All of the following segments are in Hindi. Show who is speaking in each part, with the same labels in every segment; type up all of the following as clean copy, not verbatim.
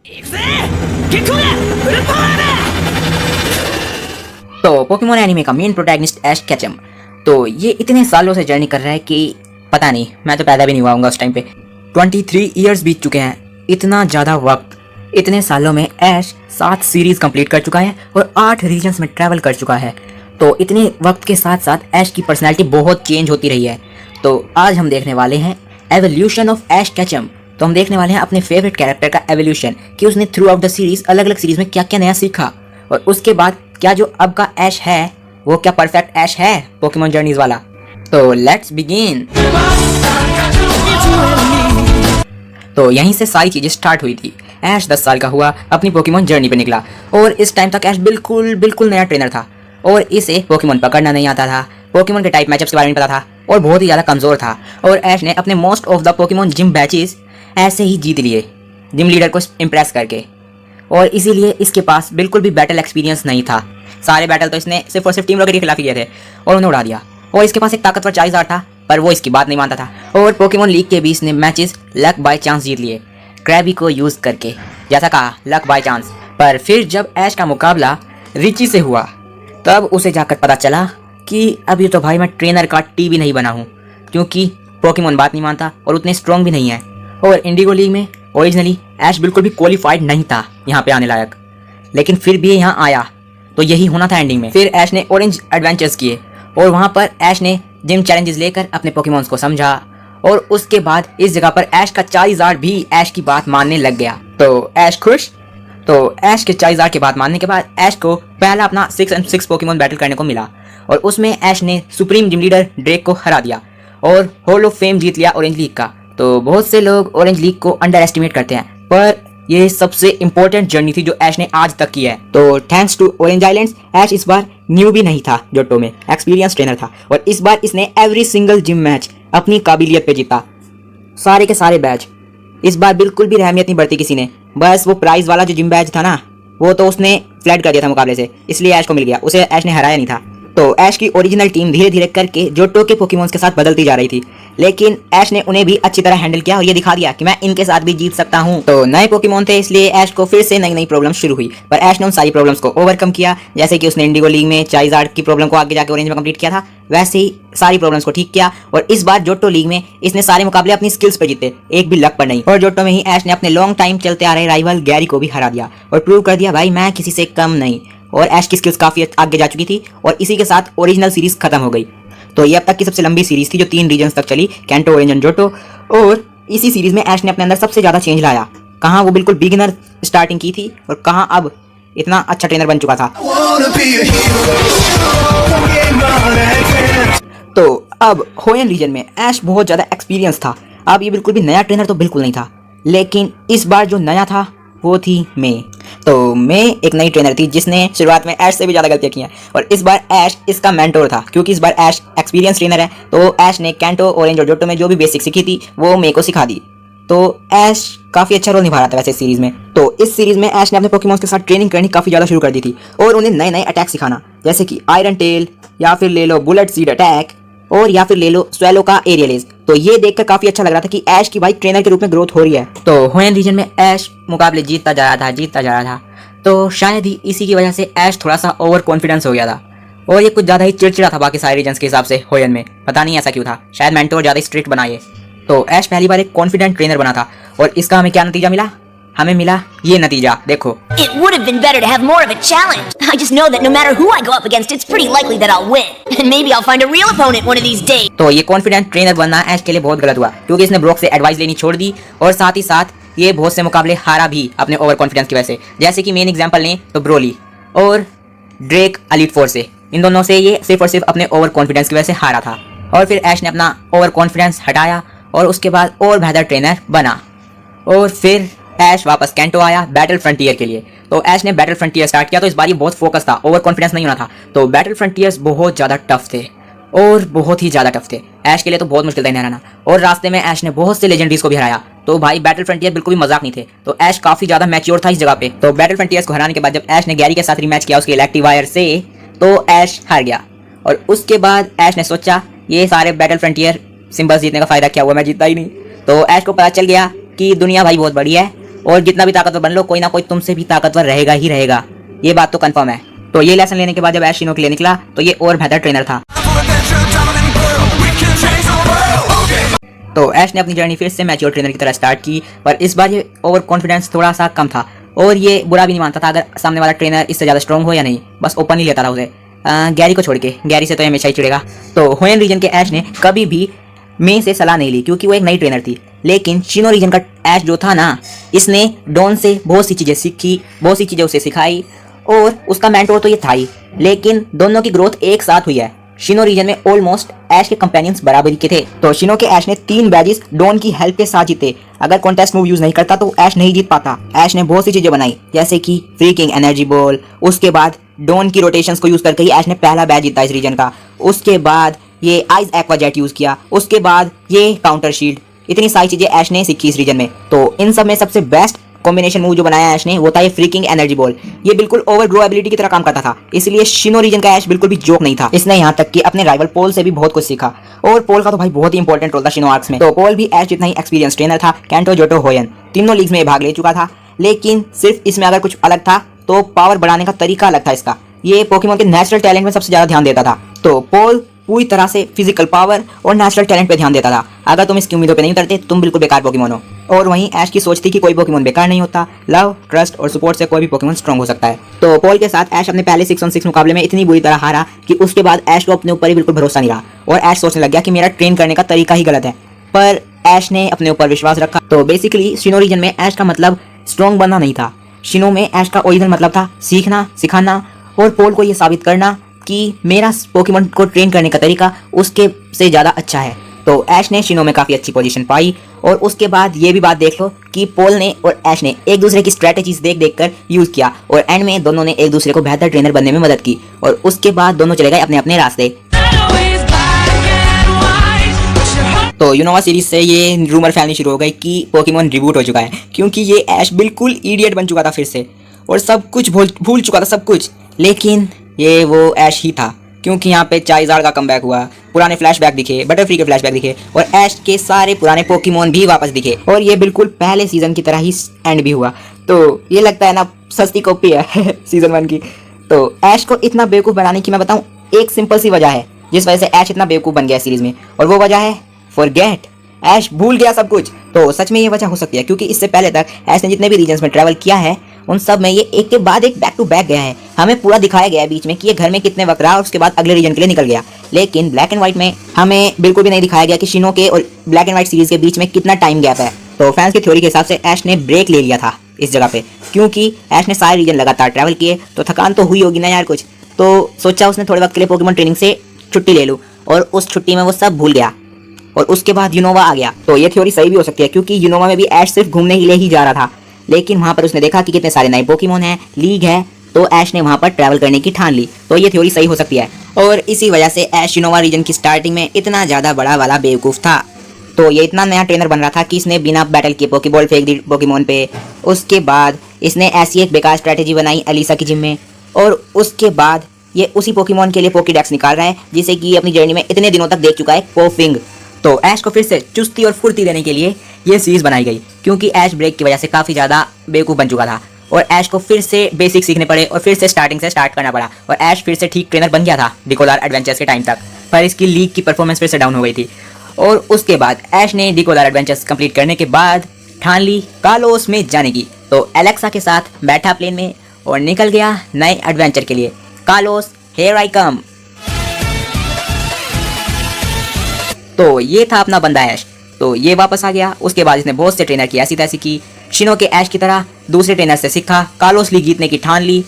Speaker 1: तो पोकेमोन एनीमे का मेन प्रोटैगनिस्ट ऐश केचम, तो ये इतने सालों से जर्नी कर रहा है कि पता नहीं, मैं तो पैदा भी नहीं हुआ होऊंगा उस टाइम पे। 23 इयर्स बीत चुके हैं। इतना ज़्यादा वक्त, इतने सालों में ऐश 7 सीरीज कंप्लीट कर चुका है और 8 रीजन्स में ट्रैवल कर चुका है। तो इतने वक्त के साथ साथ ऐश की पर्सनैलिटी बहुत चेंज होती रही है। तो आज हम देखने वाले हैं एवोल्यूशन ऑफ ऐश केचम। तो हम देखने वाले हैं अपने फेवरेट कैरेक्टर का एवोल्यूशन, कि उसने थ्रू आउट द सीरीज अलग अलग सीरीज में क्या क्या नया सीखा, और उसके बाद क्या जो अब का ऐश है वो क्या परफेक्ट ऐश है पोकेमोन जर्नीज वाला। तो लेट्स बिगिन। तो यहीं से सारी चीजें स्टार्ट हुई थी। ऐश 10 साल का हुआ, अपनी पोकेमोन जर्नी पे निकला, और इस टाइम तक ऐश बिल्कुल नया ट्रेनर था और इसे पोकेमोन पकड़ना नहीं आता था, पोकेमोन के टाइप मैचअप्स के बारे में पता था और बहुत ही ज़्यादा कमज़ोर था। और ऐश ने अपने most of the Pokemon gym batches ऐसे ही जीत लिए, जिम लीडर को इम्प्रेस करके, और इसीलिए इसके पास बिल्कुल भी बैटल एक्सपीरियंस नहीं था। सारे बैटल तो इसने सिर्फ और सिर्फ टीम रॉकेट के खिलाफ ही किए थे और उन्हें उड़ा दिया। और इसके पास एक ताकतवर चाइज़ार्ड था, पर वो इसकी बात नहीं मानता था। और पोकेमोन लीग के भी इसने मैचेस लक बाय चांस जीत लिए, क्रैबी को यूज़ करके, जैसा कहा लक बाय चांस। पर फिर जब ऐश का मुकाबला रिची से हुआ, तब उसे जाकर पता चला कि अभी तो भाई मैं ट्रेनर का टी भी नहीं बना हूँ, क्योंकि पोकेमोन बात नहीं मानता और उतने स्ट्रॉन्ग भी नहीं है। और इंडिगो लीग में ओरिजिनली ऐश बिल्कुल भी क्वालिफाइड नहीं था यहाँ पे आने लायक, लेकिन फिर भी यहाँ आया, तो यही होना था एंडिंग में। फिर ऐश ने ऑरेंज एडवेंचर्स किए और वहाँ पर ऐश ने जिम चैलेंजेस लेकर अपने पोकेमोन्स को समझा, और उसके बाद इस जगह पर ऐश का चाइज़ार्ड भी ऐश की बात मानने लग गया। तो ऐश खुश। तो ऐश के चाइज़ार्ड की बात मानने के बाद ऐश को पहला अपना 6 पोकेमोन बैटल करने को मिला, और उसमें ऐश ने सुप्रीम जिम लीडर ड्रेक को हरा दिया और हॉल ऑफ फेम जीत लिया ऑरेंज लीग का। तो बहुत से लोग ऑरेंज लीग को अंडर एस्टिमेट करते हैं, पर ये सबसे इंपॉर्टेंट जर्नी थी जो ऐश ने आज तक की है। तो थैंक्स टू ऑरेंज आइलैंड्स, ऐश इस बार न्यू भी नहीं था जोटो में, एक्सपीरियंस ट्रेनर था, और इस बार इसने एवरी सिंगल जिम मैच अपनी काबिलियत पे जीता, सारे के सारे बैच। इस बार बिल्कुल भी रहमियत नहीं बरती किसी ने, बस वो प्राइज वाला जो जिम बैच था ना, वो तो उसने फ्लैट कर दिया था मुकाबले से, इसलिए ऐश को मिल गया, उसे ऐश ने हराया नहीं था। तो ऐश की ओरिजिनल टीम धीरे धीरे करके जोटो के पोकेमोन्स के साथ बदलती जा रही थी, लेकिन ऐश ने उन्हें भी अच्छी तरह हैंडल किया और ये दिखा दिया कि मैं इनके साथ भी जीत सकता हूँ। तो नए पोकेमोन थे, इसलिए ऐश को फिर से नई नई प्रॉब्लम शुरू हुई, पर ऐश ने उन सारी प्रॉब्लम्स को ओवरकम किया। जैसे कि उसने इंडिगो लीग में चाइज़ार्ड की प्रॉब्लम को आगे जाके ऑरेंज में कंप्लीट किया था, वैसे ही सारी प्रॉब्लम्स को ठीक किया, और इस बार जोटो लीग में इसने सारे मुकाबले अपनी स्किल्स पे जीते, एक भी लक पर नहीं। और जोटो में ही ऐश ने अपने लॉन्ग टाइम चलते आ रहे राइवल गैरी को भी हरा दिया और प्रूव कर दिया भाई मैं किसी से कम नहीं। और ऐश की स्किल्स काफी आगे जा चुकी थी, और इसी के साथ ओरिजिनल सीरीज खत्म हो गई। तो ये अब तक की सबसे लंबी सीरीज थी जो 3 रीजन्स तक चली, कैंटो, ऑरेंज एंड जोटो। और इसी सीरीज में ऐश ने अपने अंदर सबसे ज्यादा चेंज लाया। कहाँ वो बिल्कुल बिगिनर स्टार्टिंग की थी और कहाँ अब इतना अच्छा ट्रेनर बन चुका था। तो अब होयन रीजन में ऐश बहुत ज्यादा एक्सपीरियंस था। अब ये बिल्कुल भी नया ट्रेनर तो बिल्कुल नहीं था, लेकिन इस बार जो नया था वो थी मे। तो मे एक नई ट्रेनर थी जिसने शुरुआत में ऐश से भी ज़्यादा गलतियाँ की हैं, और इस बार ऐश इसका मेंटोर था, क्योंकि इस बार ऐश एक्सपीरियंस ट्रेनर है। तो ऐश ने कैंटो, ऑरेंज और जोटो में जो भी बेसिक सीखी थी वो मे को सिखा दी। तो ऐश काफ़ी अच्छा रोल निभा रहा था वैसे इस सीरीज़ में। तो इस सीरीज़ में ऐश ने अपने पोकेमॉन्स के साथ ट्रेनिंग करनी काफ़ी ज़्यादा शुरू कर दी थी, और उन्हें नए नए अटैक सिखाना, जैसे कि आयरन टेल, या फिर ले लो बुलेट सीड अटैक, और या फिर ले लो स्वेलो का एरियलेज। तो ये देखकर काफी अच्छा लग रहा था कि ऐश की भाई ट्रेनर के रूप में ग्रोथ हो रही है। तो होयन रीजन में ऐश मुकाबले जीतता जा रहा था। तो शायद ही इसी की वजह से ऐश थोड़ा सा ओवर कॉन्फिडेंस हो गया था, और ये कुछ ज्यादा ही चिड़चिड़ा था बाकी सारे रीजन्स के हिसाब से होयन में। पता नहीं ऐसा क्यों था, शायद मेंटोर ज्यादा स्ट्रिक्ट बनाए। तो ऐश पहली बार एक कॉन्फिडेंट ट्रेनर बना था, और इसका हमें क्या नतीजा मिला? हमें मिला ये नतीजा, देखो।
Speaker 2: It would have been better to have more of a challenge. I just know that no matter who I go up against, it's pretty likely that I'll win. And maybe I'll find a real opponent one of these days.
Speaker 1: तो ये कॉन्फिडेंट ट्रेनर बनना ऐश के लिए बहुत गलत हुआ, क्योंकि इसने ब्रोक से एडवाइस लेनी छोड़ दी, और साथ ही साथ ये बहुत से मुकाबले हारा भी अपने ओवर कॉन्फिडेंस की वजह से। जैसे कि मेन एग्जांपल लें तो ब्रोली और ड्रेक एलीट फोर से, इन दोनों से ये सिर्फ और सिर्फ अपने ओवर कॉन्फिडेंस की वजह से हारा था। और फिर ऐश ने अपना ओवर कॉन्फिडेंस हटाया और उसके बाद और बेहतर ट्रेनर बना, और फिर ऐश वापस कैंटो आया बैटल फ्रंटियर के लिए। तो ऐश ने बैटल फ्रंटियर स्टार्ट किया, तो इस बार ये बहुत फोकस था, ओवर कॉन्फिडेंस नहीं होना था। तो बैटल फ्रंटियर्स बहुत ज़्यादा टफ थे, और बहुत ही ज़्यादा टफ थे ऐश के लिए, तो बहुत मुश्किल था इन्हें हराना। और रास्ते में ऐश ने बहुत से लेजेंडरीज को भी हराया। तो भाई बैटल फ्रंटियर बिल्कुल भी मजाक नहीं थे। तो ऐश काफ़ी ज़्यादा मैच्योर था इस जगह पे। तो बैटल फ्रंटियर्स को हराने के बाद जब ऐश ने गैरी के साथ रीमैच किया उसके इलेक्ट्रीवायर से, तो ऐश हार गया। और उसके बाद ऐश ने सोचा ये सारे बैटल फ्रंटियर सिंबल्स जीतने का फ़ायदा क्या हुआ, मैं जीता ही नहीं। तो ऐश को पता चल गया कि दुनिया भाई बहुत बड़ी है, और जितना भी ताकतवर बन लो, कोई ना कोई तुमसे भी ताकतवर रहेगा ही रहेगा, ये बात तो कंफर्म है। तो ये लेसन लेने के बाद जब ऐश शिनो के लिए निकला तो ये और बेहतर ट्रेनर था। तो ऐश ने अपनी जर्नी फिर से मैच्योर ट्रेनर की तरह स्टार्ट की, पर इस बार ये ओवर कॉन्फिडेंस थोड़ा सा कम था और ये बुरा भी नहीं मानता था अगर सामने वाला ट्रेनर इससे ज़्यादा स्ट्रॉन्ग हो या नहीं, बस ओपन ही लेता रहा उसे। गैरी को छोड़ के, गैरी से तो हमेशा ही चिड़ेगा। तो होयन रीजन के ऐश ने कभी भी मे से सलाह नहीं ली क्योंकि वो एक नई ट्रेनर थी, लेकिन शिनो रीजन का ऐश जो था ना, इसने डॉन से बहुत सी चीज़ें सीखी, बहुत सी चीज़ें उसे सिखाई और उसका मेंटोर तो ये था ही, लेकिन दोनों की ग्रोथ एक साथ हुई है। शिनो रीजन में ऑलमोस्ट ऐश के कंपेनियंस बराबरी के थे। तो शिनो के ऐश ने 3 बैजेस डॉन की हेल्प के साथ जीते। अगर कॉन्टेस्ट मूव यूज नहीं करता तो ऐश नहीं जीत पाता। ऐश ने बहुत सी चीजें बनाई जैसे कि फ्रीकिंग एनर्जी बॉल, उसके बाद डॉन की रोटेशंस को यूज करके ही ऐश ने पहला बैच जीता इस रीजन का। उसके बाद ये आइस एक्वा जेट यूज किया, उसके बाद ये काउंटर शील्ड, इतनी सारी चीजें ऐश ने सीखी इस रीजन में। तो इन सब में सबसे बेस्ट कॉम्बिनेशन मूव जो बनाया ऐश ने वो था ये फ्रीकिंग एनर्जी बॉल। ये बिल्कुल ओवर ग्रो एबिलिटी की तरह काम करता था, इसलिए शिनो रीजन का ऐश बिल्कुल भी जोक नहीं था। इसने यहाँ तक कि अपने राइवल पोल से भी बहुत कुछ सीखा और पोल का तो भाई बहुत ही इंपॉर्टेंट रोल था शिनो आर्क्स में। तो पोल भी ऐश जितना ही एक्सपीरियंस ट्रेनर था। कैंटो, जोटो, होयन तीनों लीग्स में भाग ले चुका था, लेकिन सिर्फ इसमें अगर कुछ अलग था तो पावर बढ़ाने का तरीका अलग था इसका। ये पोकेमॉन के नेचुरल टैलेंट में सबसे ज्यादा ध्यान देता था। तो पोल पूरी तरह से फिजिकल पावर और नेचुरल टैलेंट पे ध्यान देता था। अगर तुम इसकी उम्मीदों पे नहीं उतरते तुम बिल्कुल बेकार पोकेमॉन हो। और वहीं ऐश की सोच थी कि कोई पोकेमॉन बेकार नहीं होता, लव, ट्रस्ट और सपोर्ट से कोई भी पोकेमॉन स्ट्रॉन्ग हो सकता है। तो पोल के साथ ऐश अपने पहले 6-on-6 मुकाबले में इतनी बुरी तरह हारा कि उसके बाद ऐश को अपने ऊपर ही बिल्कुल भरोसा नहीं रहा और ऐश सोचने लग गया कि मेरा ट्रेन करने का तरीका ही गलत है। पर ऐश ने अपने ऊपर विश्वास रखा। तो बेसिकली शिनो रीजन में ऐश का मतलब स्ट्रॉन्ग बनना नहीं था। शिनो में ऐश का ओरिजिनल मतलब था सीखना, सिखाना और पोल को ये साबित करना कि मेरा पोकेमॉन को ट्रेन करने का तरीका उसके से ज़्यादा अच्छा है। तो ऐश ने शिनो में काफ़ी अच्छी पोजीशन पाई और उसके बाद ये भी बात देख लो कि पोल ने और ऐश ने एक दूसरे की स्ट्रेटेजीज देख देख कर यूज़ किया और एंड में दोनों ने एक दूसरे को बेहतर ट्रेनर बनने में मदद की और उसके बाद दोनों चले गए अपने अपने रास्ते। तो यूनोवा सीरीज से ये रूमर फैलनी शुरू हो गई कि पोकेमॉन रिबूट हो चुका है, क्योंकि ये ऐश बिल्कुल इडियट बन चुका था फिर से और सब कुछ भूल चुका था सब कुछ। लेकिन ये वो ऐश ही था, क्योंकि यहाँ पे चाइज़ार्ड का कमबैक हुआ, पुराने फ्लैशबैक दिखे, बटरफ्री के फ्लैशबैक दिखे और ऐश के सारे पुराने पोकेमॉन भी वापस दिखे और ये बिल्कुल पहले सीजन की तरह ही एंड भी हुआ। तो ये लगता है ना सस्ती कॉपी है सीजन 1 की। तो ऐश को इतना बेवकूफ़ बनाने की मैं बताऊँ एक सिंपल सी वजह है जिस वजह से ऐश इतना बेवकूफ़ बन गया सीरीज में, और वो वजह है फॉरगेट। ऐश भूल गया सब कुछ। तो सच में ये वजह हो सकती है क्योंकि इससे पहले तक ऐश ने जितने भी रीजन्स में ट्रैवल किया है उन सब में ये एक के बाद एक बैक टू बैक गया है। हमें पूरा दिखाया गया है बीच में कि ये घर में कितने वक्त रहा और उसके बाद अगले रीजन के लिए निकल गया, लेकिन ब्लैक एंड व्हाइट में हमें बिल्कुल भी नहीं दिखाया गया कि शिनो के और ब्लैक एंड व्हाइट सीरीज के बीच में कितना टाइम गैप है। तो फैंस की थ्योरी के हिसाब से ऐश ने ब्रेक ले लिया था इस जगह पे, क्योंकि ऐश ने सारे रीजन लगातार ट्रैवल किए तो थकान तो हुई होगी ना यार कुछ। तो सोचा उसने थोड़े वक्त के लिए पोकेमॉन ट्रेनिंग से छुट्टी ले लूँ और उस छुट्टी में वो सब भूल गया और उसके बाद यूनोवा आ गया। तो ये थ्योरी सही भी हो सकती है क्योंकि यूनोवा में भी ऐश सिर्फ घूमने के लिए ही जा रहा था, लेकिन वहाँ पर उसने देखा कि कितने सारे नए पोकेमॉन हैं, लीग है, तो ऐश ने वहाँ पर ट्रैवल करने की ठान ली। तो ये थ्योरी सही हो सकती है और इसी वजह से ऐश यूनोवा रीजन की स्टार्टिंग में इतना ज़्यादा बड़ा वाला बेवकूफ़ था। तो ये इतना नया ट्रेनर बन रहा था कि इसने बिना बैटल किए पोकेबॉल फेंक दी पोकेमॉन पे। उसके बाद इसने ऐसी एक बेकार स्ट्रैटेजी बनाई एलिसा की जिम में और उसके बाद ये उसी पोकेमॉन के लिए पोकेडेक्स निकाल रहा है जिसे कि अपनी जर्नी में इतने दिनों तक देख चुका है, कोफिंग। तो ऐश को फिर से चुस्ती और फुर्ती देने के लिए ये सीरीज बनाई गई क्योंकि ऐश ब्रेक की वजह से काफ़ी ज़्यादा बेवकूफ़ बन चुका था और ऐश को फिर से बेसिक सीखने पड़े और फिर से स्टार्टिंग से स्टार्ट करना पड़ा और ऐश फिर से ठीक ट्रेनर बन गया था डिकोलार एडवेंचर्स के टाइम तक, पर इसकी लीग की परफॉर्मेंस फिर से डाउन हो गई थी। और उसके बाद ऐश ने डिकोलार एडवेंचर्स कंप्लीट करने के बाद ठान ली कालोस में जाने की। तो एलेक्सा के साथ बैठा प्लेन में और निकल गया नए एडवेंचर के लिए। कालोस, हियर आई कम। तो ये था अपना बंदा ऐश। तो ये वापस आ गया। उसके बाद इसने बहुत से ट्रेनर की ऐसी तैसी की, शिनो के ऐश की तरह दूसरे ट्रेनर से सीखा, कालोस लीग जीतने की ठान ली,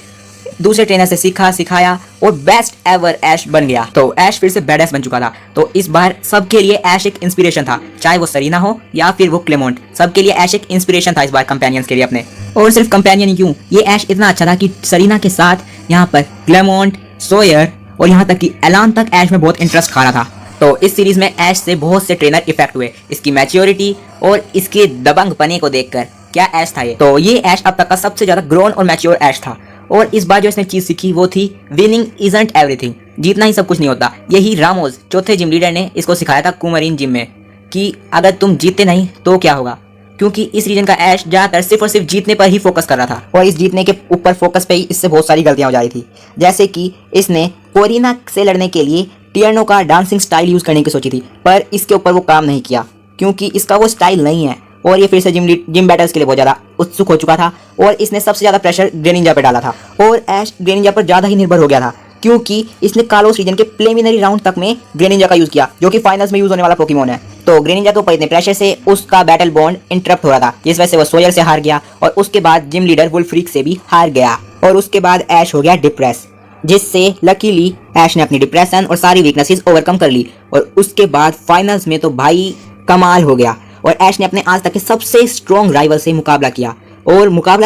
Speaker 1: दूसरे ट्रेनर से सीखा, सिखाया और बेस्ट एवर ऐश बन गया। तो ऐश फिर से बैडएस बन चुका था। तो इस बार सबके लिए ऐश एक इंस्पिरेशन था, चाहे वो सरीना हो या फिर वो क्लेमोंट, सबके लिए ऐश एक इंस्पिरेशन था इस बार कंपेनियंस के लिए अपने। और सिर्फ कंपेनियन ही क्यों, ये ऐश इतना अच्छा था कि सरीना के साथ यहाँ पर क्लेमोंट, सोयर और यहाँ तक कि एलान तक ऐश में बहुत इंटरेस्ट खा रहा था। तो इस सीरीज में ऐश से बहुत से ट्रेनर इफेक्ट हुए, इसकी मैच्योरिटी और इसके दबंग पने को देखकर। क्या ऐश था ये। तो ये ऐश अब तक का सबसे ज्यादा ग्रोन और मैच्योर ऐश था। और इस बार जो इसने चीज सीखी वो थी विनिंग इजंट एवरीथिंग, जीतना ही सब कुछ नहीं होता। यही रामोस चौथे जिम लीडर ने इसको सिखाया था कुमरीन जिम में कि अगर तुम जीते नहीं तो क्या होगा, क्योंकि इस रीजन का ऐश ज़्यादातर सिर्फ और सिर्फ जीतने पर ही फोकस कर रहा था और इस जीतने के ऊपर फोकस पे ही इससे बहुत सारी गलतियां हो जा रही थी। जैसे कि इसने कोरिना से लड़ने के लिए टियर्नो का डांसिंग स्टाइल यूज़ करने की सोची थी, पर इसके ऊपर वो काम नहीं किया क्योंकि इसका वो स्टाइल नहीं है और ये फिर से जिम बैटल्स के लिए बहुत ज़्यादा उत्सुक हो चुका था और इसने सबसे ज़्यादा प्रेशर ग्रेनिंजा पे डाला था और ऐश ग्रेनिंजा पर ज़्यादा ही निर्भर हो गया था क्योंकि इसने कार्लोस रीजन के प्रीलिमिनरी राउंड तक में ग्रेनिंजा का यूज़ किया जो कि फाइनल्स में यूज़ होने वाला पोकेमोन है। तो ग्रेनिंजा के ऊपर इतने प्रेशर से उसका बैटल बॉन्ड इंटरप्ट हो रहा था, जिस वजह से वो सोयर से हार गया और उसके बाद जिम लीडर वुल्फ्रीक से भी हार गया और उसके बाद ऐश हो गया डिप्रेस, जिससे लकीली ऐश ने अपनी डिप्रेशन और सारी वीकनेसेस ओवरकम कर ली और उसके बाद फाइनल्स में तो भाई कमाल हो गया और ऐश ने अपने आज तक के सबसे स्ट्रॉन्ग राइवल से मुकाबला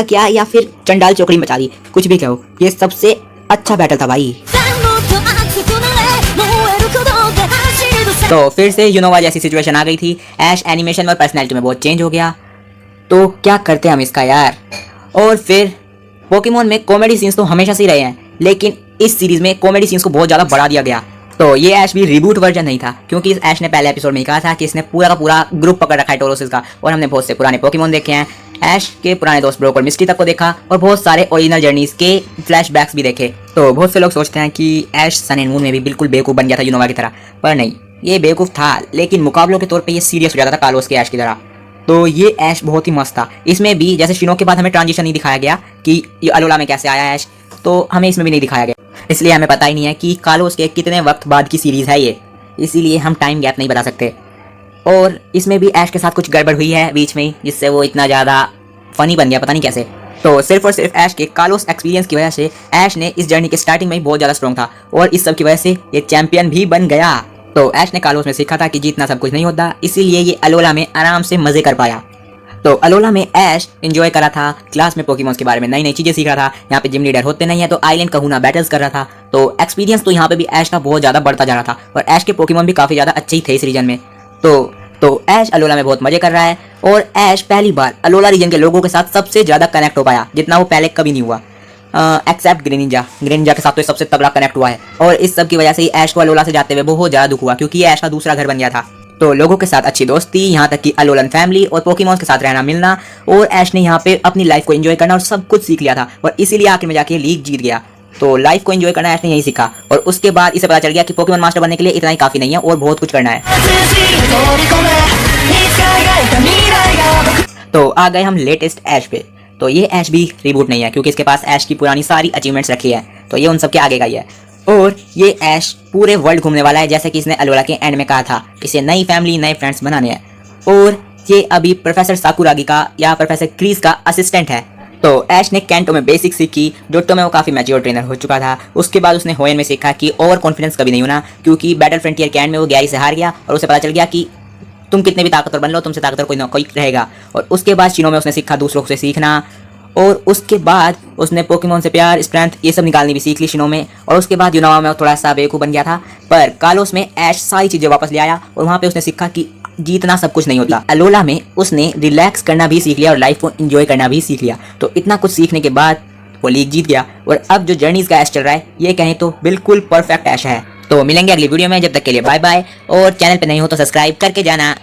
Speaker 1: किया या फिर चंडाल चौकड़ी मचा दी, कुछ भी कहो, ये सबसे अच्छा बैटल था भाई। तो फिर से यूनोवा जैसी सिचुएशन आ गई थी, ऐश एनिमेशन और पर्सनैलिटी में बहुत चेंज हो गया, तो क्या करते हम इसका यार। और फिर पोकेमोन में कॉमेडी सीन्स तो हमेशा से ही रहे हैं, लेकिन इस सीरीज में कॉमेडी सीन्स को बहुत ज़्यादा बढ़ा दिया गया। तो ये ऐश भी रिबूट वर्जन नहीं था क्योंकि इस ऐश ने पहले एपिसोड में ही कहा था कि इसने पूरा का पूरा ग्रुप पकड़ रखा है टोरोसिस का और हमने बहुत से पुराने पोकेमोन देखे हैं, ऐश के पुराने दोस्त ब्रोक और मिस्टी तक को देखा और बहुत सारे ओरिजिनल जर्नीज के फ्लैशबैक्स भी देखे। तो बहुत से लोग सोचते हैं कि ऐश सन एंड मून में भी बिल्कुल बेवकूफ़ बन गया था यूनोवा की तरह, पर नहीं, ये बेवकूफ़ था लेकिन मुकाबलों के तौर पे ये सीरियस हो जाता था कार्लोस के ऐश की तरह। तो ये ऐश बहुत ही मस्त था। इसमें भी जैसे शिनो के बाद हमें ट्रांजिशन नहीं दिखाया गया कि ये अलोला में कैसे आया ऐश, तो हमें इसमें भी नहीं दिखाया गया, इसलिए हमें पता ही नहीं है कि कार्लोस के कितने वक्त बाद की सीरीज़ है ये, इसीलिए हम टाइम गैप नहीं बता सकते। और इसमें भी ऐश के साथ कुछ गड़बड़ हुई है बीच में ही, जिससे वो इतना ज़्यादा फनी बन गया, पता नहीं कैसे। तो सिर्फ और सिर्फ ऐश के कार्लोस एक्सपीरियंस की वजह से ऐश ने इस जर्नी के स्टार्टिंग में ही बहुत ज़्यादा स्ट्रॉन्ग था और इस सब की वजह से ये चैंपियन भी बन गया। तो ऐश ने कार्लोस में सीखा था कि जीतना सब कुछ नहीं होता, इसीलिए ये अलोला में आराम से मज़े कर पाया। तो अलोला में ऐश एंजॉय करा था, क्लास में पोकेमॉन्स के बारे में नई नई चीज़ें सीख रहा था, यहाँ पे जिम लीडर होते नहीं है तो आइलैंड कहूना बैटल्स कर रहा था। तो एक्सपीरियंस तो यहाँ पे भी ऐश का बहुत ज़्यादा बढ़ता जा रहा था और ऐश के पोकेमॉन भी काफ़ी ज़्यादा अच्छे ही थे इस रीजन में। तो ऐश अलोला में बहुत मज़े कर रहा है और ऐश पहली बार अलोला रीजन के लोगों के साथ सबसे ज़्यादा कनेक्ट हो पाया, जितना वो पहले कभी नहीं हुआ, एक्सेप्ट ग्रेनिंजा के साथ तो ये सबसे तगड़ा कनेक्ट हुआ है। और इस सब की वजह से ही ऐश को अलोला से जाते हुए बहुत ज़्यादा दुख हुआ क्योंकि ये ऐश का दूसरा घर बन गया था। तो लोगों के साथ अच्छी दोस्ती, यहाँ तक कि अलोलन फैमिली और पोकेमॉन्स के साथ रहना मिलना, और ऐश ने यहाँ पे अपनी लाइफ को एंजॉय करना और सब कुछ सीख लिया था और इसीलिए आखिर में जाके लीग जीत गया। तो लाइफ को एंजॉय करना ऐश ने यही सीखा और उसके बाद इसे पता चल गया कि पोकेमॉन मास्टर बनने के लिए इतना ही काफ़ी नहीं है और बहुत कुछ करना है। तो आ गए हम लेटेस्ट ऐश पे। तो ये ऐश भी रिबूट नहीं है क्योंकि इसके पास ऐश की पुरानी सारी अचीवमेंट्स रखी है, तो ये उन सब के आगे का ही है। और ये ऐश पूरे वर्ल्ड घूमने वाला है, जैसे कि इसने अलोला के एंड में कहा था, इसे नई फैमिली नए फ्रेंड्स बनाने हैं। और ये अभी प्रोफेसर साकुरागी का या प्रोफेसर क्रीज का असिस्टेंट है। तो ऐश ने कैंटो में बेसिक सीखी, जोटो में वो काफ़ी मैच्योर ट्रेनर हो चुका था। उसके बाद उसने होयन में सीखा कि ओवर कॉन्फिडेंस कभी नहीं होना, क्योंकि बैटल फ्रंटियर के एंड में वो गैरी से हार गया और उसे पता चल गया कि तुम कितने भी ताकतवर बन लो, तुमसे ताकतवर कोई ना कोई रहेगा। और उसके बाद शिनो में उसने सीखा दूसरों से सीखना, और उसके बाद उसने पोकेमॉन से प्यार, स्ट्रेंथ, ये सब निकालनी भी सीख ली शिनो में। और उसके बाद यूनोवा में थोड़ा सा बेवकूफ़ बन गया था, पर कार्लोस में ऐश सारी चीज़ें वापस ले आया और वहाँ पे उसने सीखा कि जीतना सब कुछ नहीं होता। अलोला में उसने रिलैक्स करना भी सीख लिया और लाइफ को एंजॉय करना भी सीख लिया। तो इतना कुछ सीखने के बाद वो लीग जीत गया और अब जो जर्नीज का ऐश चल रहा है ये कहें तो बिल्कुल परफेक्ट ऐश है। तो मिलेंगे अगली वीडियो में, जब तक के लिए बाय बाय, और चैनल पे नहीं हो तो सब्सक्राइब करके जाना।